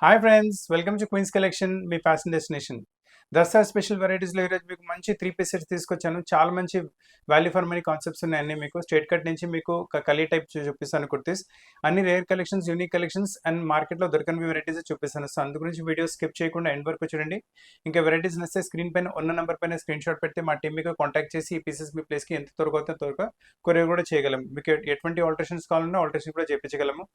Hi friends, welcome to Queens Collection, మీ fashion destination. Dasara special వెరైటీస్లో ఈరోజు మీకు మంచి 3 పీస్ సెట్స్ తీసుకొచ్చాను. చాలా మంచి వాల్యూ ఫర్ మనీ కాన్సెప్ట్స్ ఉన్నాయి అన్ని. మీకు స్ట్రేట్ కట్ నుంచి మీకు కలీ టైప్ చూపిస్తాను కుర్తీస్. అన్ని rare collections, unique collections and మార్కెట్లో దొరకని వెరైటీస్ చూపిస్తాను. సో అందు గురించి వీడియో స్కిప్ చేయకుండా ఎండ్ వరకు చూడండి. ఇంకా వెరైటీస్ నచ్చితే స్క్రీన్ పైన ఉన్న నెంబర్ పైన స్క్రీన్ షాట్ పెడితే మా టీమ్ మీకు కాంటాక్ట్ చేసి ఈ పీసెస్ మీ ప్లేస్కి ఎంత త్వరగా త్వరగా కొరియర్ కూడా చేయగలం. మీకు ఎటువంటి ఆల్టరేషన్స్ కావాలన్నా ఆల్టరేషన్ కూడా చేయించగలము.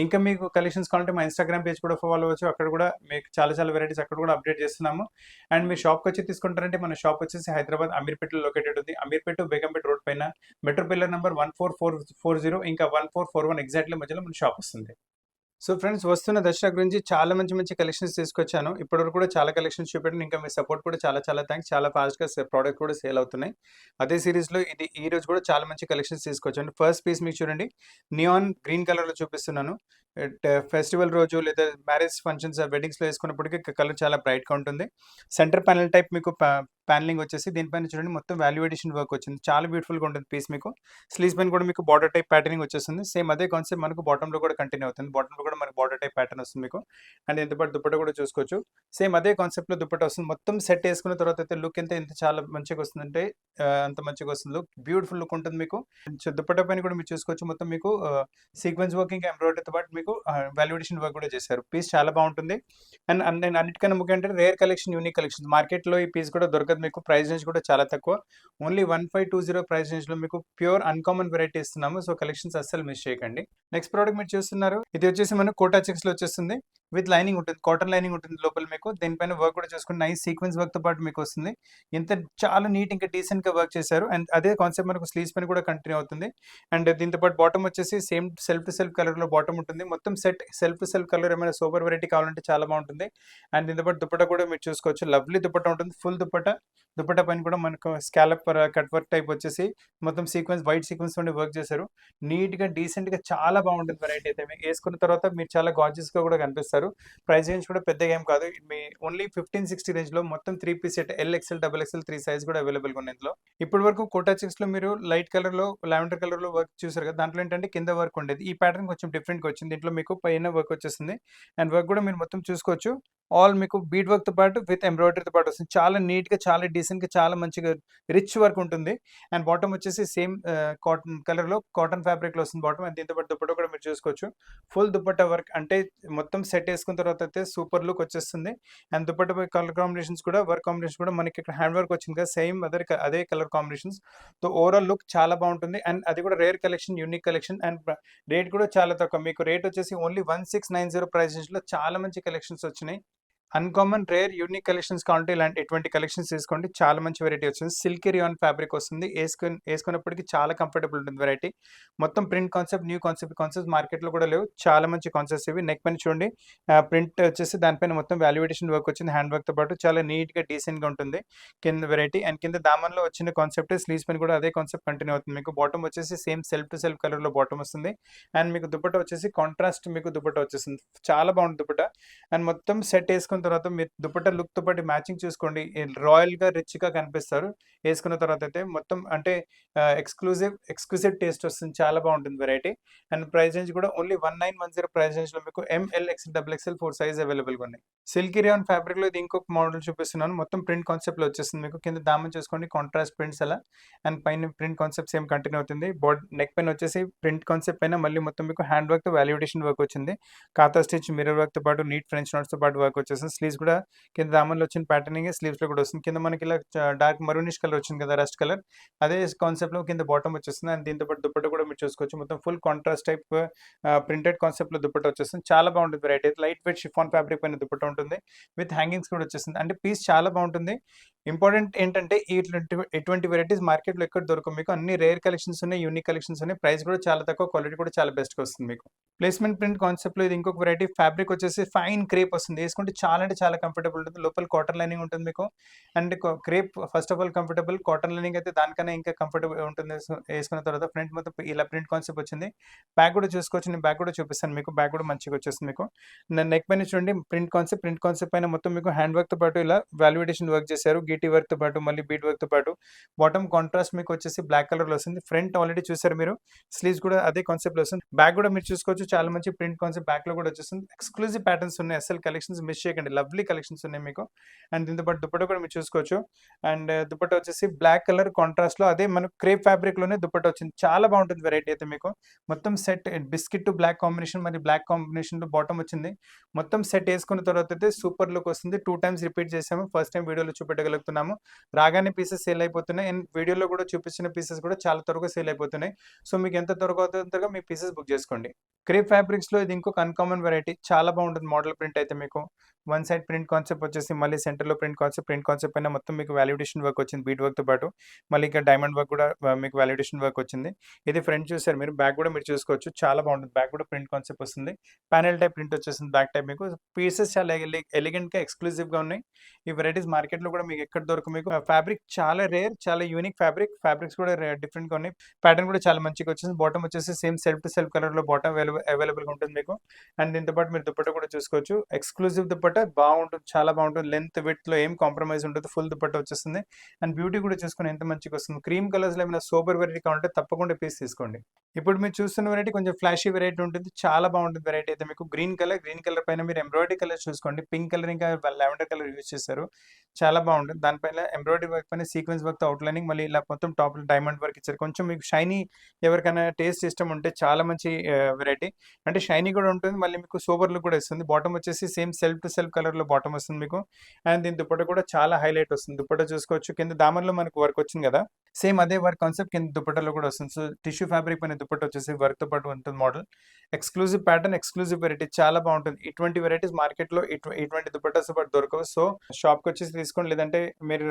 ఇంకా మీకు కలెక్షన్స్ కావాలంటే మా ఇన్స్టాగ్రామ్ పేజ్ కూడా ఫాలో అవ్వచ్చు. అక్కడ కూడా మీకు చాలా వెరైటీస్ అక్కడ కూడా అప్డేట్ చేస్తున్నాము. అండ్ మీ షాప్కి వచ్చి తీసుకుంటారంటే మన షాప్ వచ్చేసి హైదరాబాద్ అమీర్పేటలో లొకేటెడ్ ఉంది. అమీర్పేట బేగంపేట రోడ్ పైన మెట్రో పిల్లర్ నెంబర్ 14440 ఇంకా 1441 ఎగ్జాక్ట్లీ మధ్యలో మన షాప్ వస్తుంది. సో ఫ్రెండ్స్, వస్తున్న దసరా గురించి చాలా మంచి కలెక్షన్స్ తీసుకొచ్చాను. ఇప్పటివరకు కూడా చాలా కలెక్షన్స్ చూపెట్టాను. ఇంకా మీ సపోర్ట్ కూడా చాలా థ్యాంక్స్. చాలా ఫాస్ట్గా ప్రోడక్ట్ కూడా సేల్ అవుతున్నాయి. అదే సిరీస్లో ఈ రోజు కూడా చాలా మంచి కలెక్షన్స్ తీసుకొచ్చాను. ఫస్ట్ పీస్ మీకు చూడండి, నియాన్ గ్రీన్ కలర్లో చూపిస్తున్నాను. ఫెస్టివల్ రోజు లేదా మ్యారేజ్ ఫంక్షన్స్ వెడ్డింగ్స్లో వేసుకున్నప్పటికీ కలర్ చాలా బ్రైట్గా ఉంటుంది. సెంటర్ ప్యానల్ టైప్ మీకు ప్యానలింగ్ వచ్చేసి దీనిపైన చూడండి మొత్తం వాల్యూ ఎడిషన్ వర్క్ వచ్చింది. చాలా బ్యూటిఫుల్గా ఉంటుంది పీస్. మీకు స్లీవ్స్ పైన కూడా మీకు బార్డర్ టైప్ ప్యాటర్నింగ్ వచ్చేస్తుంది. సేమ్ అదే కాన్సెప్ట్ మనకు బాటంలో కూడా కంటిన్యూ అవుతుంది. బాటంలో కూడా మనకు బార్డర్ టైప్ ప్యాటర్న్ వస్తుంది మీకు. అండ్ ఎంతపాటు దుప్పట కూడా చూసుకోవచ్చు. సేమ్ అదే కాన్సెప్ట్లో దుప్పట వస్తుంది. మొత్తం సెట్ వేసుకున్న తర్వాత అయితే లుక్ ఎంత చాలా మంచిగా వస్తుందంటే అంత మంచిగా వస్తుంది. లుక్ బ్యూటిఫుల్ లుక్ ఉంటుంది మీకు. దుప్పట పైన కూడా మీరు చూసుకోవచ్చు. మొత్తం మీకు సీక్వెన్స్ వర్క్ ఇంకా ఎంబ్రాయిడరీతో పాటు మీకు వాల్యూ ఎడిషన్ వర్క్ కూడా చేశారు. పీస్ చాలా బాగుంటుంది. అండ్ అన్నిటికన్నా ముఖ్యం అంటే రేర్ కలెక్షన్, యూనిక్ కలెక్షన్. మార్కెట్లో ఈ పీస్ కూడా దొరకదు మీకు. ప్రైస్ రేంజ్ కూడా చాలా తక్కువ. ఓన్లీ 1520 ప్రైస్ రేంజ్ లో మీకు ప్యూర్ అన్కామన్ వెరైటీ ఇస్తున్నాము. సో కలెక్షన్స్ అస్సలు మిస్ చేయకండి. నెక్స్ట్ ప్రోడక్ట్ మీరు చూస్తున్నారు, ఇది వచ్చేసి మనకు కోటా చెక్స్ లో వచ్చేస్తుంది. విత్ లైనింగ్ ఉంటుంది, కాటన్ లైనింగ్ ఉంటుంది లోపల మీకు. దీనిపైన వర్క్ కూడా చూసుకుని నైస్ సీక్వెన్స్ వర్క్ తో పాటు మీకు వస్తుంది. ఇంత చాలా నీట్ ఇంకా డీసెంట్ గా వర్క్ చేశారు. అండ్ అదే కాన్సెప్ట్ మనకు స్లీవ్స్ పైన కూడా కంటిన్యూ అవుతుంది. అండ్ దీంతో పాటు బాటమ్ వచ్చేసి same self to self colour లో బాటమ్ ఉంటుంది. మొత్తం set self to self colour. ఏమైనా సూపర్ వెరైటీ కావాలంటే చాలా బాగుంటుంది. అండ్ దీంతో పాటు దుప్పట కూడా మీరు చూసుకోవచ్చు. లవ్లీ దుప్పట ఉంటుంది, ఫుల్ దుప్పట. దుప్పట పైన కూడా మనకు స్కాలప్ కట్ వర్క్ టైప్ వచ్చేసి మొత్తం సీక్వెన్స్ వైట్ సీక్వెన్స్ తోటి వర్క్ చేశారు. నీట్ గా డీసెంట్ గా చాలా బాగుంటుంది వెరైటీ అయితే. మీకు వేసుకున్న తర్వాత మీరు చాలా గార్జియస్ గా కూడా కనిపిస్తారు. ప్రైస్ రేంజ్ కూడా పెద్దగా ఏం కాదు. మీ ఓన్లీ 1560 రేంజ్ లో మొత్తం 3 piece set LXL, XXL 3 size కూడా అవైలబుల్ గా ఉంది ఇందులో. ఇప్పటి వరకు కోటా చెక్స్ లో మీరు లైట్ కలర్ లో, లావెండర్ కలర్ లో వర్క్ చూసారు కదా. దాంట్లో ఏంటంటే కింద వర్క్ ఉండేది. ఈ ప్యాటర్న్ కొంచెం డిఫరెంట్ గా వచ్చింది. దీంట్లో మీకు పైన వర్క్ వచ్చేస్తుంది. అండ్ వర్క్ కూడా మీరు మొత్తం చూసుకోవచ్చు. ఆల్ మీకు బీడ్ వర్క్ తో పాటు విత్ ఎంబ్రాయిడరీతో పాటు వస్తుంది. చాలా నీట్ గా, చాలా డీసెంట్ గా, చాలా మంచిగా రిచ్ వర్క్ ఉంటుంది. అండ్ బాటమ్ వచ్చేసి సేమ్ కాటన్ కలర్ లో, కాటన్ ఫ్యాబ్రిక్ లో వస్తుంది బాటమ్. అండ్ దీంతో పాటు దుప్పట కూడా మీరు చూసుకోవచ్చు. ఫుల్ దుప్పట వర్క్ అంటే మొత్తం సెట్ వేసుకున్న తర్వాత అయితే సూపర్ లుక్ వచ్చేస్తుంది. అండ్ దుప్పట కలర్ కాంబినేషన్స్ కూడా, వర్క్ కాంబినేషన్ కూడా మనకి ఇక్కడ హ్యాండ్ వర్క్ వచ్చింది కదా, సేమ్ అదే colour combinations. So overall look చాలా బాగుంటుంది. అండ్ అది కూడా rare collection, unique collection. And rate కూడా చాలా తక్కువ. మీకు రేట్ వచ్చేసి ఓన్లీ 1690 ప్రైస్ రేంజ్ లో చాలా మంచి కలెక్షన్స్ వచ్చినాయి. అన్కామన్ రేర్ యూనిక్ కలెక్షన్స్ కావాలంటే ఎటువంటి కలెక్షన్స్ తీసుకోండి. చాలా మంచి వెరైటీ వచ్చింది. సిల్కీ రియాన్ ఫ్యాబ్రిక్ వస్తుంది. వేసుకున్నప్పటికీ చాలా కంఫర్టబుల్ ఉంటుంది వెరైటీ. మొత్తం ప్రింట్ కాన్సెప్ట్, న్యూ కాన్సెప్ట్ మార్కెట్లో కూడా లేవు. చాలా మంచి కాన్సెప్ట్స్ ఇవి. నెక్ పైన చూడండి ప్రింట్ వచ్చేసి దానిపైన మొత్తం వాల్యుయేషన్ వర్క్ వచ్చింది. హ్యాండ్ వర్క్ తో పాటు చాలా నీట్ గా డీసెంట్ గా ఉంటుంది కింద వెరైటీ. అండ్ కింద దామన్లో వచ్చిన కాన్సెప్ట్ స్లీవ్స్ పైన కూడా అదే కాన్సెప్ట్ కంటిన్యూ అవుతుంది. మీకు బాటమ్ వచ్చేసి same self to self colour లో బాటమ్ వస్తుంది. అండ్ మీకు దుపట్ట వచ్చేసి కాంట్రాస్ట్ మీకు దుపట్ట వచ్చేస్తుంది. చాలా బాగుంటుంది దుపట్ట. అండ్ మొత్తం సెట్ వేసుకున్న తర్వాత మీరు దుపట్ట లుక్ తో పాటు మ్యాచింగ్ చూసుకోండి. రాయల్ గా, రిచ్ గా కనిపిస్తారు వేసుకున్న తర్వాత అయితే. మొత్తం అంటే ఎక్స్క్లూజివ్ టేస్ట్ వస్తుంది. చాలా బాగుంటుంది వెరైటీ. అండ్ ప్రైస్ రేంజ్ కూడా ఓన్లీ 1910 ప్రైస్ రేంజ్ లో మీకు ML, XL, XXL 4 size available గా ఉన్నాయి. సిల్కీ రియాన్ ఫ్యాబ్రిక్ లో ఇది ఇంకొక మోడల్ చూపిస్తున్నాను. మొత్తం ప్రింట్ కాన్సెప్ట్ లో వచ్చేస్తుంది మీకు. కింద దామన్ చూసుకోండి, కాంట్రాస్ట్ ప్రింట్స్ అలా. అండ్ పైన ప్రింట్ కాన్సెప్ట్ సేమ్ కంటిన్యూ అవుతుంది. నెక్ పైన వచ్చేసి ప్రింట్ కాన్సెప్ట్ పైన మళ్ళీ మొత్తం మీకు హ్యాండ్ వర్క్ తో వాల్యుయేషన్ వర్క్ వచ్చింది. కాతా స్టిచ్, మిర్రర్ వర్క్ తో పాటు నీట్ ఫ్రెంచ్ నోట్స్ తో పాటు వర్క్ వచ్చేసింది. స్లీవ్స్ కూడా కింద దామన్లో వచ్చిన ప్యాటర్నింగ్ స్లీవ్స్ లో కూడా వస్తుంది. కింద మనకి ఇలా డార్క్ మరూనిష్ కలర్ వచ్చింది కదా, రస్ట్ కలర్. అదే కాన్సెప్ట్ లో కింద బాటమ్ వచ్చేస్తుంది. అండ్ దీంతో పాటు దుప్పట్ట కూడా మీరు చూసుకోవచ్చు. మొత్తం full contrast type printed concept లో దుప్పట్ట వచ్చేస్తుంది. చాలా బాగుంటుంది variety. Light weight chiffon fabric పైన దుప్పట్ట ఉంటుంది. విత్ హ్యాంగింగ్స్ కూడా వచ్చేస్తుంది. అంటే పీస్ చాలా బాగుంటుంది. ఇంపార్టెంట్ ఏంటంటే ఇటువంటి వెరైటీస్ మార్కెట్ లో ఎక్కడ దొరకవు మీకు. అన్ని రేర్ కలెక్షన్స్ ఉన్నాయి, యూనిక్ కలెక్షన్స్ ఉన్నాయి. ప్రైస్ కూడా చాలా తక్కువ, క్వాలిటీ కూడా చాలా బెస్ట్ గా వస్తుంది మీకు. ప్లేస్మెంట్ ప్రింట్ కాన్సెప్ట్ లో ఇది ఇంకొక వెరైటీ. ఫ్యాబ్రిక్ వచ్చేసి ఫైన్ క్రేప్ వస్తుంది. వేసుకుంటే చాలా అంటే చాలా కంఫర్టబుల్ ఉంటుంది. లోపల కాటన్ లైనింగ్ ఉంటుంది మీకు. And crepe first of all comfortable. Cotton lining అయితే దానికన్నా ఇంకా కంఫర్టబుల్ ఉంటుంది వేసుకున్న తర్వాత. ఫ్రంట్ మొత్తం ఇలా ప్రింట్ కాన్సెప్ట్ వచ్చింది. బ్యాక్ కూడా చూసుకోవచ్చు. నేను బ్యాక్ కూడా చూపిస్తాను మీకు. బ్యాక్ కూడా మంచిగా వచ్చేస్తుంది మీకు. నెక్ పైన చూడండి ప్రింట్ కాన్సెప్ట్ పైన మొత్తం మీకు హ్యాండ్ వర్క్ తో పాటు ఇలా వాల్యుయేషన్ వర్క్ చేశారు. గీటీ వర్క్ తో పాటు మళ్ళీ బీట్ వర్క్ తో పాటు. బాటమ్ కాంట్రాస్ట్ మీకు వచ్చేసి బ్లాక్ కలర్ లో వస్తుంది. ఫ్రంట్ ఆల్రెడీ చూసారు మీరు. స్లీవ్స్ కూడా అదే కాన్సెప్ట్ లో వస్తుంది. బ్యాక్ కూడా మీరు చూసుకోవచ్చు. చాలా మంచి ప్రింట్ కాన్సెప్ట్ బ్యాక్ లో కూడా వచ్చేస్తుంది. ఎక్స్క్లూజివ్ ప్యాటర్న్స్ ఉన్నాయి, అసలు కలెక్షన్స్ మిస్ చేయకండి, లవ్లీ కలెక్షన్స్ ఉన్నాయి మీకు. అండ్ దీంతో పాటు దుపట్టా కూడా మీరు చూసుకోవచ్చు. అండ్ దుపట్టా వచ్చేసి బ్లాక్ కలర్ కాంట్రాస్ట్ లో, అదే మనకు క్రేప్ ఫ్యాబ్రిక్ లోనే దుపట్టా వచ్చింది. చాలా బాగుంటుంది వెరైటీ అయితే మీకు. మొత్తం set biscuit to black combination, మరి బ్లాక్ కాంబినేషన్ లో బాటమ్ వచ్చింది. మొత్తం సెట్ వేసుకున్న తర్వాత అయితే సూపర్ లుక్ వస్తుంది. 2 టైమ్స్ రిపీట్ చేసాము, ఫస్ట్ టైం వీడియోలో చూపెట్టగలుగుతున్నాము. రాగానే పీసెస్ సేల్ అయిపోతున్నాయి, అండ్ వీడియోలో కూడా చూపించిన పీసెస్ కూడా చాలా త్వరగా సేల్ అయిపోతున్నాయి. సో మీకు ఎంత త్వరగా అవుతుందో మీ పీసెస్ బుక్ చేసుకోండి. క్రేప్ ఫ్యాబ్రిక్స్ లో ఇది ఇంకొక అన్కామన్ వెరైటీ, చాలా బాగుంటుంది మోడల్ ప్రింట్ అయితే మీకు. వన్ సైడ్ ప్రింట్ కాన్సెప్ట్ వచ్చేసి, మళ్ళీ సెంటర్ లో ప్రింట్ కాన్సెప్ట్ పైన మొత్తం మీకు వాల్యుడేషన్ వర్క్ వచ్చింది బీట్ వర్క్ తో పాటు. మళ్ళీ ఇక్కడ డైమండ్ వర్క్ కూడా మీకు వాల్యుడేషన్ వర్క్ వచ్చింది. ఇది ఫ్రంట్ చూసారు మీరు, బ్యాక్ కూడా మీరు చూసుకోవచ్చు, చాలా బాగుంటుంది. బ్యాక్ కూడా ప్రింట్ కాన్సెప్ట్ వస్తుంది, ప్యానెల్ టైప్ ప్రింట్ వచ్చేసింది బ్యాక్ టైప్ మీకు. పీసెస్ చాలా ఎలిగెంట్ గా ఎక్స్క్లూజివ్ గా ఉన్నాయి. ఈ వెరైటీస్ మార్కెట్ లో కూడా మీకు ఎక్కడ దొరక మీకు. ఫ్యాబ్రిక్ చాలా రేర్, చాలా యూనిక్ ఫ్యాబ్రిక్స్ కూడా డిఫరెంట్ గా ఉన్నాయి. ప్యాటర్న్ కూడా చాలా మంచిగా వచ్చింది. బాటమ్ వచ్చేసి same self to self colour లో బాటమ్ అవైలబుల్ గా ఉంటుంది మీకు. అండ్ దీంతో పాటు మీరు దుపట్టా కూడా చూసుకోవచ్చు, ఎక్స్క్లూజివ్ దుపట్టా బాగుంటుంది, చాలా బాగుంటుంది. లెంత్ విడ్త్ లో ఏం కాంప్రమైజ్ ఉంటుంది, ఫుల్ దుపట్టా వచ్చేస్తుంది. అండ్ బ్యూటీ కూడా చూసుకుని ఎంత మంచిగా వస్తుంది. క్రీమ్ కలర్స్ లో ఏమైనా సూపర్ వెరైటీ కావాలంటే తప్పకుండా పీస్ తీసుకోండి. ఇప్పుడు మీరు చూస్తున్న వెరైటీ కొంచెం ఫ్లాషీ వెరైటీ ఉంటుంది, చాలా బాగుంటుంది వెరైటీ అయితే మీకు. గ్రీన్ కలర్ పైన మీరు ఎంబ్రాయిడరీ కలర్ చూసుకోండి, పింక్ కలర్ ఇంకా లావెండర్ కలర్ యూజ్ చేశారు, చాలా బాగుంటుంది. దానిపైన ఎంబ్రాయిడరీ వర్క్ పైన సీక్వెన్స్ వర్క్ తో అవుట్లైనింగ్, మళ్ళీ ఇలా మొత్తం టాప్ డైమండ్ వర్క్ ఇచ్చారు. కొంచెం మీకు షైనీ ఎవరికైనా టేస్ట్ ఇష్టం ఉంటే చాలా మంచి వెరైటీ. అంటే షైనీ కూడా ఉంటుంది, మళ్ళీ మీకు సూపర్ లుక్ కూడా ఇస్తుంది. బాటమ్ వచ్చేసి same self to self colour లో బాటమ్ వస్తుంది మీకు. అండ్ దీని దుపట్టా కూడా చాలా హైలైట్ వస్తుంది. దుపట్టా చూసుకోవచ్చు, కింద దామన్లో మనకు వర్క్ వచ్చింది కదా, సేమ్ అదే వర్క్ కాన్సెప్ట్ కింద దుపట్టాలో కూడా వస్తుంది. సో టిష్యూ ఫ్యాబ్రిక్ పైన దుపట్టా వచ్చేసి వర్క్ తో పాటు ఉంటుంది model. Exclusive pattern, exclusive variety, చాలా బాగుంటుంది. ఇటువంటి వెరైటీస్ మార్కెట్ లో ఇటువంటి దుపట్టాస్ పాటు దొరకవు. సో షాప్ కి వచ్చేసి తీసుకోండి, లేదంటే మీరు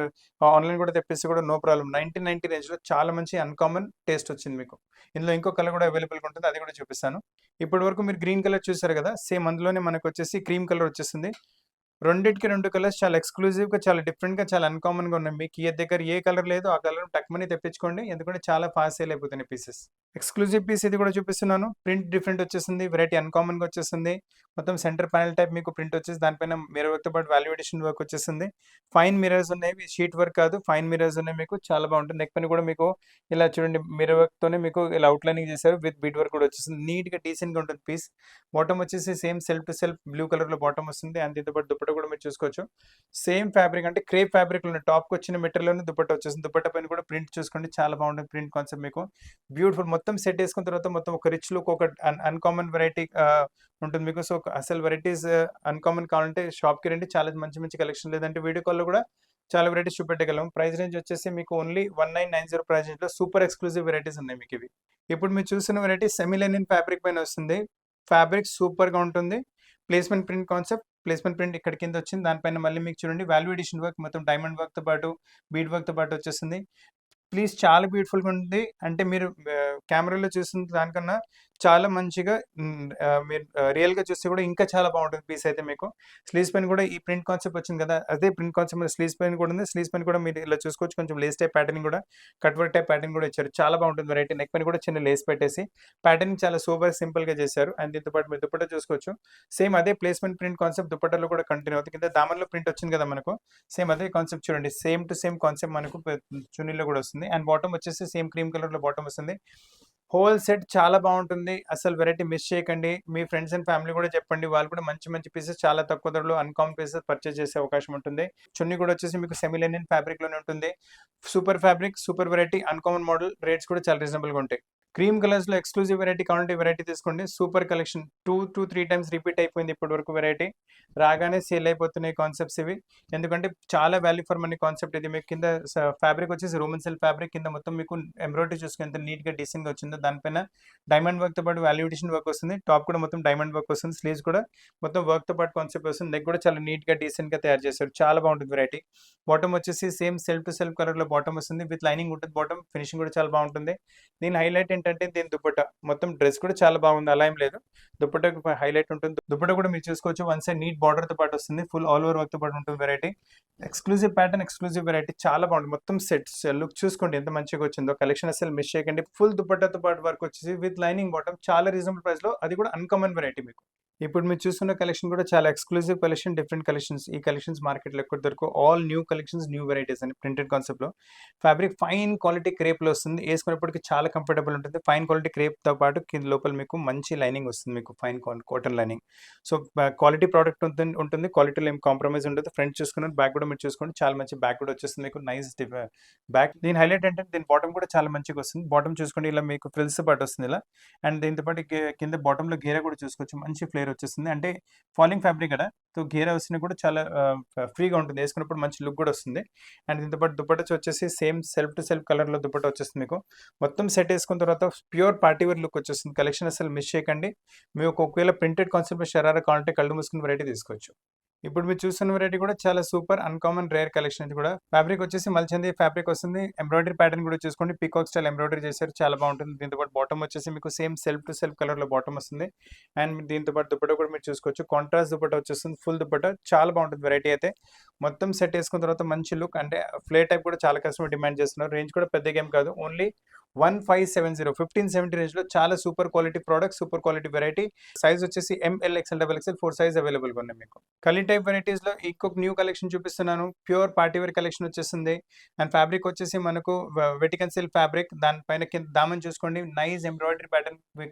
ఆన్లైన్ కూడా తెప్పిస్తే కూడా నో ప్రాబ్లం. 1990 రేంజ్ లో చాలా మంచి అన్కామన్ టేస్ట్ వచ్చింది మీకు. ఇందులో ఇంకో కలర్ కూడా అవైలబుల్ గా ఉంటుంది, అది కూడా చూపిస్తాను. ఇప్పటి వరకు మీరు గ్రీన్ కలర్ చూసారు కదా, సేమ్ అందులోనే మనకు వచ్చేసి క్రీమ్ కలర్ వచ్చేసింది. రెండిటికి 2 కలర్స్ చాలా ఎక్స్క్లూజివ్ గా, చాలా డిఫరెంట్ గా, చాలా అన్కామన్ గా ఉన్నాయి. మీకు ఈ దగ్గర ఏ కలర్ లేదు ఆ కలర్ టక్మని తెప్పించుకోండి, ఎందుకంటే చాలా ఫాస్ట్ సేల్ అయిపోతున్నాయి పీసెస్. ఎక్స్క్లూజివ్ పీస్ ఇది కూడా చూపిస్తున్నాను. ప్రింట్ డిఫరెంట్ వచ్చేసింది, వెరైటీ అన్కామన్ గా వచ్చేసింది. మొత్తం సెంటర్ ప్యానల్ టైప్ మీకు ప్రింట్ వచ్చేసి, దానిపైన మిర్రర్ వర్క్ తో పాటు వాల్యుడేషన్ వర్క్ వచ్చేసింది. ఫైన్ మిరర్స్ ఉన్నాయి, షీట్ వర్క్ కాదు, ఫైన్ మిరర్స్ ఉన్నాయి మీకు, చాలా బాగుంటుంది. నెక్ పైన కూడా మీకు ఇలా చూడండి, మిర్రర్ వర్క్ తోనే మీకు ఇలా అవుట్లైనింగ్ చేశారు, విత్ బీట్ వర్క్ కూడా వచ్చేసింది. నీట్ గా డీసెంట్ గా ఉంటుంది పీస్. బాటమ్ వచ్చేసి same self to self blue colour లో బాటమ్ వస్తుంది. అండ్ దీంతో పాటు దుపట్టా కూడా మీరు చూసుకోవచ్చు, సేమ్ ఫ్యాబ్రిక్ అంటే క్రేప్ ఫ్యాబ్రిక్ లో టాప్ కి వచ్చిన మెటీరియల్ లోనే దుపట్టా వచ్చేసింది. దుపట్టా పైన కూడా ప్రింట్ చూసుకోండి, చాలా బాగుంటుంది ప్రింట్ కాన్సెప్ట్ మీకు. బ్యూటిఫుల్, మొత్తం సెట్ వేసుకున్న తర్వాత మొత్తం ఒక రిచ్ లుక్, ఒక అన్కామన్ వెరైటీ ఉంటుంది మీకు. సో అసలు వెరైటీస్ అన్కామన్ కావాలంటే షాప్ కి రండి, చాలా మంచి మంచి కలెక్షన్, లేదంటే వీడియో కాల్ లో కూడా చాలా వెరైటీస్ చూపెట్టగలం. ప్రైస్ రేంజ్ వచ్చేసి మీకు ఓన్లీ 1990 ప్రైస్ రేంజ్ లో సూపర్ ఎక్స్క్లూజివ్ వెరైటీస్ ఉన్నాయి మీకు ఇవి. ఇప్పుడు మీరు చూసిన వెరైటీ సెమీ లెనిన్ ఫ్యాబ్రిక్ పైన వస్తుంది. ఫ్యాబ్రిక్ సూపర్ గా ఉంటుంది. Placement print concept, placement print ఇక్కడ కింద వచ్చింది. దానిపైన మళ్ళీ మీకు చూడండి వాల్యుడేషన్ వర్క్, మొత్తం డైమండ్ వర్క్ తో పాటు బీడ్ వర్క్ తో పాటు వచ్చేసింది. ప్లీజ్ చాలా బ్యూటిఫుల్ గా ఉంది. అంటే మీరు కెమెరాలో చూసిన దానికన్నా చాలా మంచిగా మీరు రియల్ గా చూస్తే కూడా ఇంకా చాలా బాగుంటుంది పీస్ అయితే మీకు. స్లీవ్స్ పైన కూడా ఈ ప్రింట్ కాన్సెప్ట్ వచ్చింది కదా, అదే ప్రింట్ కాన్సెప్ట్ స్లీవ్స్ పైన కూడా ఉంది. స్లీవ్స్ పైన కూడా మీరు ఇలా చూసుకోవచ్చు, కొంచెం లేస్ టైప్ ప్యాటర్న్ కూడా, కట్ వర్క్ టైప్ ప్యాటర్న్ కూడా ఇచ్చారు, చాలా బాగుంటుంది వెరైటీ. నెక్ పైన కూడా చిన్న లేస్ పెట్టేసి ప్యాటర్న్ చాలా సూపర్ సింపుల్ గా చేశారు. అండ్ దీంతో పాటు మీరు దుపట్టా చూసుకోవచ్చు, సేమ్ అదే ప్లేస్మెంట్ ప్రింట్ కాన్సెప్ట్ దుపట్టాలో కూడా కంటిన్యూ అవుతుంది. కింద దామన్లో ప్రింట్ వచ్చింది కదా మనకు, సేమ్ అదే కాన్సెప్ట్ చూడండి, సేమ్ టు సేమ్ కాన్సెప్ట్ మనకు చున్నీలో కూడా వస్తుంది. అండ్ బాటమ్ వచ్చేసి సేమ్ క్రీమ్ కలర్ లో బాటమ్ వస్తుంది. హోల్ సెట్ చాలా బాగుంటుంది, అసలు వెరైటీ మిస్ చేయకండి. మీ ఫ్రెండ్స్ అండ్ ఫ్యామిలీ కూడా చెప్పండి, వాళ్ళు కూడా మంచి మంచి పీసెస్ చాలా తక్కువ ధరలో అన్కామన్ పీసెస్ పర్చేస్ చేసే అవకాశం ఉంటుంది. చున్నీ కూడా వచ్చేసి మీకు సెమీ లెనిన్ ఫ్యాబ్రిక్ లోనే ఉంటుంది. Super fabric, super variety, uncommon model, rates కూడా చాలా రీజనబుల్ గా ఉంటాయి. క్రీమ్ కలర్స్ లో ఎక్స్క్లూజివ్ వెరైటీ కావాలంటే వెరైటీ తీసుకోండి. Super collection, 2 to 3 times repeat అయిపోయింది ఇప్పటి వరకు వెరైటీ. రాగానే సేల్ అయిపోతున్నాయి కాన్సెప్ట్స్ ఇవి, ఎందుకంటే చాలా వాల్యూ ఫర్ మనీ కాన్సెప్ట్ ఇది. మీకు కింద ఫ్యాబ్రిక్ వచ్చేసి రోమన్ సిల్క్ ఫ్యాబ్రిక్, కింద మొత్తం మీకు ఎంబ్రాయిడరీ చూసుకుని ఎంత నీట్ గా డీసెంట్ గా వచ్చిందో. దానిపైన డైమండ్ వర్క్ తో పాటు వాల్యుడేషన్ వర్క్ వస్తుంది. టాప్ కూడా మొత్తం డైమండ్ వర్క్ వస్తుంది. స్లీవ్స్ కూడా మొత్తం వర్క్ తో పాటు కాన్సెప్ట్ వస్తుంది. నెక్ కూడా చాలా నీట్ గా డీసెంట్ గా తయారు చేశారు, చాలా బాగుంటుంది వెరైటీ. బాటమ్ వచ్చేసి same self to self colour లో బాటమ్ వస్తుంది, విత్ లైనింగ్ ఉంటుంది. బాటమ్ ఫినిషింగ్ కూడా చాలా బాగుంటుంది. దీని హైలైట్ ఏంటంటే దీని దుపట్టా, మొత్తం డ్రెస్ కూడా చాలా బాగుంది, అలా ఏం లేదు, దుపట్టా హైలైట్ ఉంటుంది. దుపట్టా కూడా మీరు చూసుకోవచ్చు, వన్ సైడ్ నీట్ బార్డర్ తో పాటు వస్తుంది, ఫుల్ ఆల్ ఓవర్ వర్క్ తో పాటు ఉంటుంది variety. Exclusive pattern, exclusive variety, చాలా బాగుంది. మొత్తం సెట్స్ లుక్ చూసుకోండి ఎంత మంచిగా వచ్చిందో. కలెక్షన్ అసలు మిస్ చేయకండి. ఫుల్ దుపట్టాతో పాటు వర్క్ వచ్చేసి విత్ లైనింగ్ బాటమ్, చాలా రీజనబుల్ ప్రైస్ లో, అది కూడా అన్కామన్ వెరైటీ మీకు. ఇప్పుడు మీరు చూస్తున్న కలెక్షన్ కూడా చాలా ఎక్స్క్లూజివ్ కలెక్షన్, డిఫరెంట్ కలెక్షన్స్. ఈ కలెక్షన్స్ మార్కెట్‌లో ఎక్కడ దొరకవు. All new collections, new varieties అని ప్రింటెడ్ కాన్సెప్ట్‌లో. ఫ్యాబ్రిక్ ఫైన్ క్వాలిటీ క్రేప్‌లో వస్తుంది. ఏసుకునేప్పటికి చాలా కంఫర్టబుల్ ఉంటుంది. ఫైన్ క్వాలిటీ క్రేప్‌తో పాటు కింద లోపల మీకు మంచి లైనింగ్ వస్తుంది మీకు fine cotton lining. So, quality product ఉంటుంది. క్వాలిటీలో ఏం కాంప్రమైజ్ ఉండదు. ఫ్రంట్ చూసుకున్నారు, బ్యాక్ కూడా మీరు చూసుకోండి. చాలా మంచి బ్యాక్ కూడా వచ్చేస్తుంది మీకు. Nice back. దీని హైలైట్ ఏంటంటే దీని బాటమ్ కూడా చాలా మంచిగా వస్తుంది. బాటమ్ చూసుకోండి ఇలా మీకు ఫ్రిల్స్‌తో పాటు వస్తుంది ఇలా. అండ్ దీంతో పాటు కింద బాటమ్‌లో గేరా కూడా చూసుకోవచ్చు. మంచి ఫ్లేర్ వచ్చేస్తుంది. అంటే ఫాలింగ్ ఫ్యాబ్రిక్ కదా! సో, గేరా వచ్చినా కూడా చాలా ఫ్రీగా ఉంటుంది. ఏసుకున్నప్పుడు మంచి లుక్ కూడా వస్తుంది. అండ్ దీంతో పాటు దుపట్టా వచ్చేసి సేమ్ సెల్ఫ్ టు సెల్ఫ్ కలర్‌లో దుపట్టా వచ్చేస్తుంది మీకు. మొత్తం సెట్ ఏసుకున్న తర్వాత ప్యూర్ పార్టీ వేర్ లుక్ వచ్చేస్తుంది. కలెక్షన్ అసలు మిస్ చేయకండి. మీకు ఒకవేళ ప్రింటెడ్ కాన్సెప్ట్‌లో షరారా కావాలంటే కళ్ళు మూసుకుని వెరైటీ తీసుకోవచ్చు. ఇప్పుడు మీరు చూస్తున్న వెరైటీ కూడా చాలా సూపర్ అన్‌కామన్ రేర్ కలెక్షన్ ఇది కూడా. ఫ్యాబ్రిక్ వచ్చేసి మల్చంది ఫ్యాబ్రిక్ వస్తుంది. ఎంబ్రాయిడరీ ప్యాటర్న్ కూడా చూసుకోండి. పీకాక్ స్టైల్ ఎంబ్రాయిడరీ చేశారు. చాలా బాగుంటుంది. దీంతో పాటు బాటమ్ వచ్చేసి మీకు సేమ్ సెల్ఫ్ టు సెల్ఫ్ కలర్‌లో బాటమ్ వస్తుంది. అండ్ దీంతో పాటు దుపట్టా కూడా మీరు చూసుకోవచ్చు. కాంట్రాస్ట్ దుపట్టా వచ్చేస్తుంది. ఫుల్ దుపట్టా చాలా బాగుంటుంది వెరైటీ అయితే. మొత్తం సెట్ ఏసుకున్న తర్వాత మంచి లుక్ అంటే ఫ్లేర్ టైప్ కూడా చాలా కస్టమర్ డిమాండ్ చేస్తున్నారు. రేంజ్ కూడా పెద్దగా ఏం కాదు. ఓన్లీ 1570 రేంజ్‌లో చాలా super quality product, super quality variety. Size వచ్చేసి M L, XL, double XL 4 size అవైలబుల్‌గా ఉన్నాయి మీకు. కలీ టైప్ వెరైటీస్‌లో ఇంకొక న్యూ కలెక్షన్ చూపిస్తున్నాను. ప్యూర్ పార్టీ వేర్ కలెక్షన్ వచ్చేసింది. అండ్ ఫ్యాబ్రిక్ వచ్చేసి మనకు వెటికన్ సిల్క్ ఫ్యాబ్రిక్. దానిపైన కింద దామన్ చూసుకోండి. నైస్ ఎంబ్రాయిడరీ ప్యాటర్న్